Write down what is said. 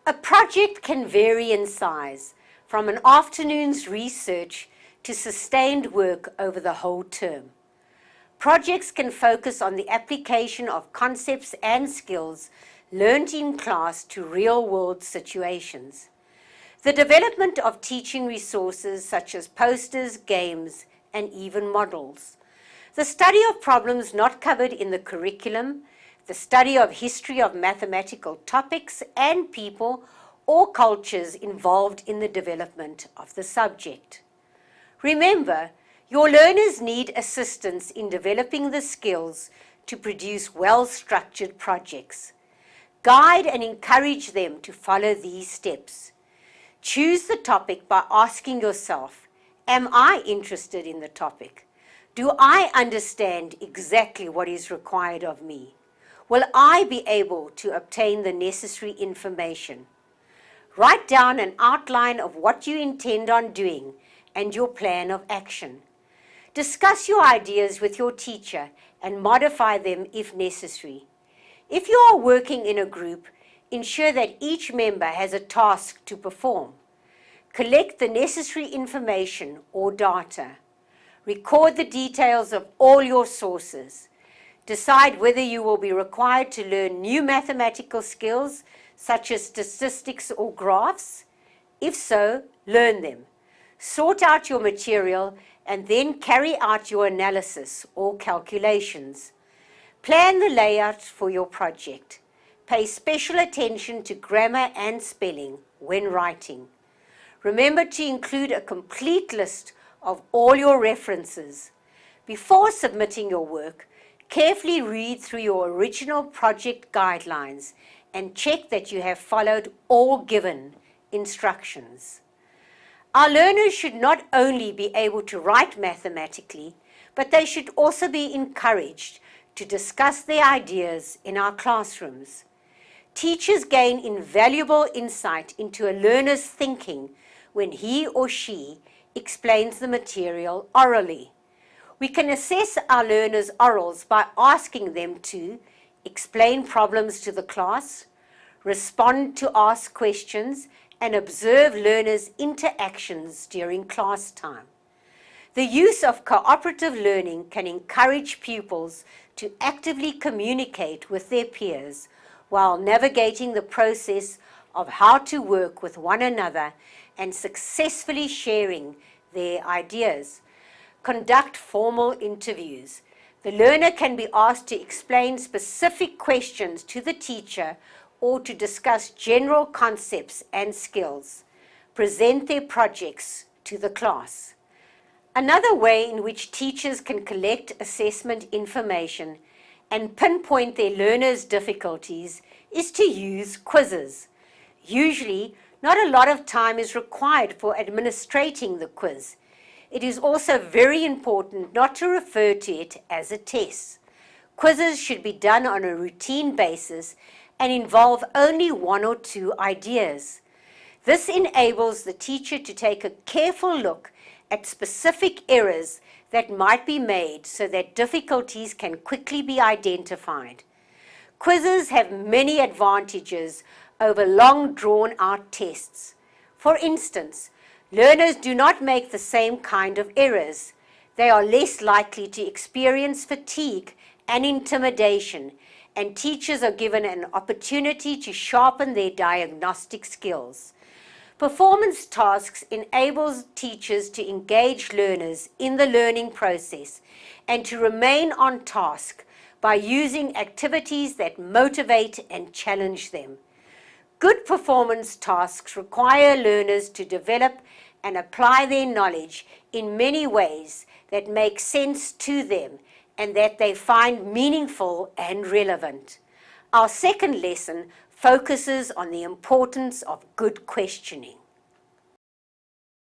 A project can vary in size, from an afternoon's research to sustained work over the whole term. Projects can focus on the application of concepts and skills learned in class to real-world situations. The development of teaching resources such as posters, games, and even models. The study of problems not covered in the curriculum, the study of history of mathematical topics and people or cultures involved in the development of the subject. Remember, your learners need assistance in developing the skills to produce well-structured projects. Guide and encourage them to follow these steps. Choose the topic by asking yourself, am I interested in the topic? Do I understand exactly what is required of me? Will I be able to obtain the necessary information? Write down an outline of what you intend on doing and your plan of action. Discuss your ideas with your teacher and modify them if necessary. If you are working in a group, ensure that each member has a task to perform. Collect the necessary information or data. Record the details of all your sources. Decide whether you will be required to learn new mathematical skills such as statistics or graphs. If so, learn them. Sort out your material and then carry out your analysis or calculations. Plan the layout for your project. Pay special attention to grammar and spelling when writing. Remember to include a complete list of all your references. Before submitting your work, carefully read through your original project guidelines and check that you have followed all given instructions. Our learners should not only be able to write mathematically, but they should also be encouraged to discuss their ideas in our classrooms. Teachers gain invaluable insight into a learner's thinking when he or she explains the material orally. We can assess our learners' orals by asking them to explain problems to the class, respond to asked questions, and observe learners' interactions during class time. The use of cooperative learning can encourage pupils to actively communicate with their peers while navigating the process of how to work with one another and successfully sharing their ideas. Conduct formal interviews. The learner can be asked to explain specific questions to the teacher or to discuss general concepts and skills. Present their projects to the class. Another way in which teachers can collect assessment information and pinpoint their learners' difficulties is to use quizzes. Usually, not a lot of time is required for administrating the quiz. It is also very important not to refer to it as a test. Quizzes should be done on a routine basis and involve only one or two ideas. This enables the teacher to take a careful look at specific errors that might be made so that difficulties can quickly be identified. Quizzes have many advantages over long drawn-out tests. For instance, learners do not make the same kind of errors. They are less likely to experience fatigue and intimidation, and teachers are given an opportunity to sharpen their diagnostic skills. Performance tasks enable teachers to engage learners in the learning process and to remain on task by using activities that motivate and challenge them. Good performance tasks require learners to develop and apply their knowledge in many ways that make sense to them and that they find meaningful and relevant. Our second lesson focuses on the importance of good questioning.